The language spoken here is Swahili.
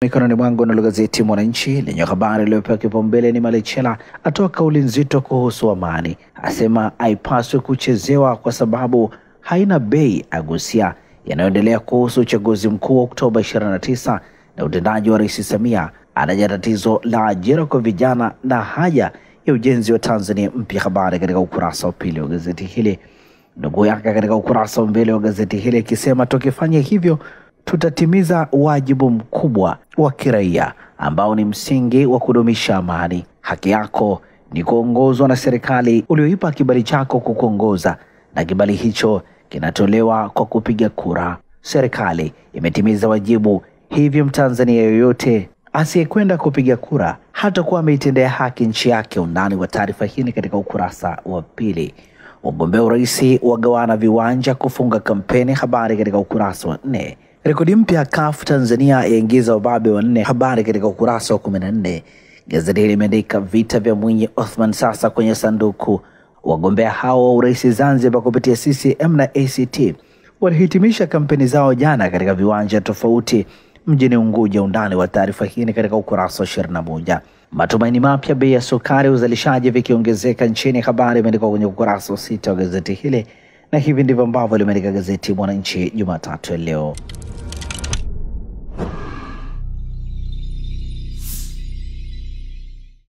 Mikononi mwangu na gazeti Mwananchi lenye habari iliyopewa kipaumbele ni Malechela atoa kauli nzito kuhusu amani, asema haipaswi kuchezewa kwa sababu haina bei, agusia yanayoendelea kuhusu uchaguzi mkuu wa Oktoba 29 na utendaji wa Rais Samia, anaja tatizo la ajira kwa vijana na haja ya ujenzi wa Tanzania mpya. Habari katika ukurasa wa pili wa gazeti hili. Ndugu yake katika ukurasa wa mbele wa gazeti hili akisema tukifanya hivyo tutatimiza wajibu mkubwa wa kiraia ambao ni msingi wa kudumisha amani. Haki yako ni kuongozwa na serikali ulioipa kibali chako kukuongoza, na kibali hicho kinatolewa kwa kupiga kura. Serikali imetimiza wajibu, hivyo Mtanzania yoyote asiyekwenda kupiga kura hatakuwa ameitendea haki nchi yake. Undani wa taarifa hii katika ukurasa wa pili. Wagombea urais wagawana viwanja kufunga kampeni, habari katika ukurasa wa 4. Rekodi mpya CAF Tanzania yaingiza wababe wanne, habari katika ukurasa wa 14. Gazeti hili limeandika vita vya Mwinyi Othman sasa kwenye sanduku. Wagombea hao wa urais Zanzibar kupitia CCM na ACT walihitimisha kampeni zao jana katika viwanja tofauti mjini Unguja. Undani wa taarifa hii katika ukurasa wa 21. Matumaini mapya bei ya sukari uzalishaji vikiongezeka nchini, habari imeandikwa kwenye ukurasa wa 6 wa gazeti hili, na hivi ndivyo ambavyo limeandika gazeti Mwananchi Jumatatu leo.